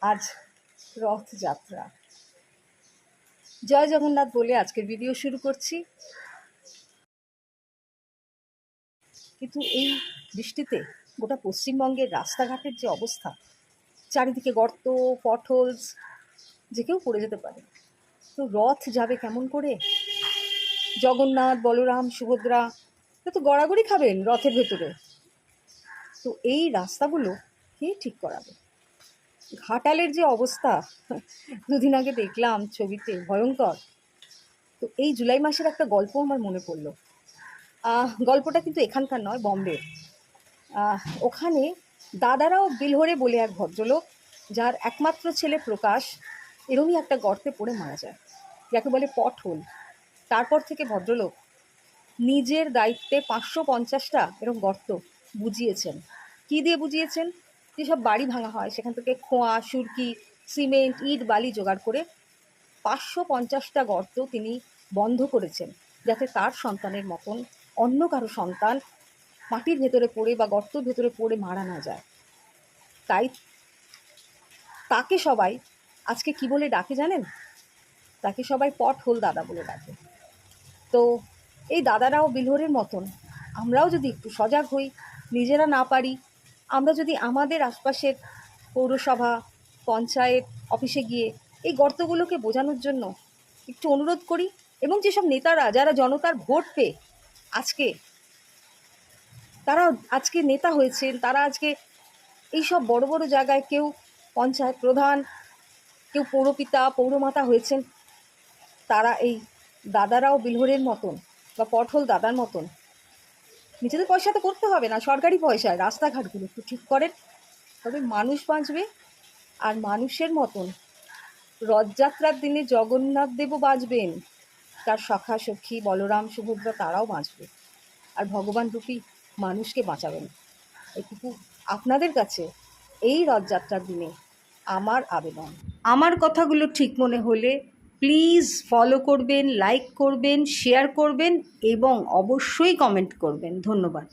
আজ রথযাত্রা। জয় জগন্নাথ বলে আজকের ভিডিও শুরু করছি। কিন্তু এই বৃষ্টিতে গোটা পশ্চিমবঙ্গের রাস্তাঘাটের যে অবস্থা, চারিদিকে গর্ত, পটহোলস, যে কেউ পড়ে যেতে পারে। তো রথ যাবে কেমন করে? জগন্নাথ, বলরাম, সুভদ্রা তো গড়াগড়ি খাবেন রথের ভেতরে। তো এই রাস্তাগুলো কে ঠিক করাবে? ঘাটালের যে অবস্থা, দুদিন আগে দেখলাম ছবিতে, ভয়ঙ্কর। তো এই জুলাই মাসের একটা গল্প আমার মনে পড়লো। গল্পটা কিন্তু এখানকার নয়, বম্বে। ওখানে দাদারাও বিলহরে বলে এক ভদ্রলোক, যার একমাত্র ছেলে প্রকাশ এরমই একটা গর্তে পড়ে মারা যায়, যাকে বলে পটহোল। তারপর থেকে ভদ্রলোক নিজের দায়িত্বে 550টা এরকম গর্ত বুঝিয়েছেন। কী দিয়ে বুঝিয়েছেন? যেসব বাড়ি ভাঙা হয় সেখান থেকে খোয়া, সুরকি, সিমেন্ট, ইট, বালি জোগাড় করে 550টা গর্ত তিনি বন্ধ করেছেন, যাতে তার সন্তানের মতন অন্য কারো সন্তান মাটির ভেতরে পড়ে বা গর্তর ভেতরে পড়ে মারা না যায়। তাই তাকে সবাই আজকে কি বলে ডাকে জানেন? তাকে সবাই পটহোল দাদা বলে ডাকে। তো এই দাদারাও বিলহরের মতন আমরাও যদি একটু সজাগ হই, নিজেরা না পারি, আমরা যদি আমাদের আশপাশের পৌরসভা, পঞ্চায়েত অফিসে গিয়ে এই গর্তগুলোকে বোঝানোর জন্য একটু অনুরোধ করি, এবং যেসব নেতারা যারা জনতার ভোট পেয়ে তারা আজকে নেতা হয়েছেন, তারা আজকে এইসব বড় বড় জায়গায়, কেউ পঞ্চায়েত প্রধান, কেউ পৌরপিতা, পৌরমাতা হয়েছেন, তারা এই দাদারাও বিলহরের মতন বা পটহোল দাদার মতন নিজেদের পয়সাতে করতে হবে না, সরকারি পয়সায় রাস্তাঘাটগুলো একটু ঠিক করেন, তবে মানুষ বাঁচবে। আর মানুষের মতন রথযাত্রার দিনে জগন্নাথ দেবও বাঁচবেন, তার সখা সখী বলরাম সুভদ্রা তারাও বাঁচবে, আর ভগবান রূপী মানুষকে বাঁচাবেন। এটুকু আপনাদের কাছে এই রথযাত্রার দিনে আমার আবেদন। আমার কথাগুলো ঠিক মনে হলে প্লিজ ফলো করবেন, লাইক করবেন, শেয়ার করবেন এবং অবশ্যই কমেন্ট করবেন। ধন্যবাদ।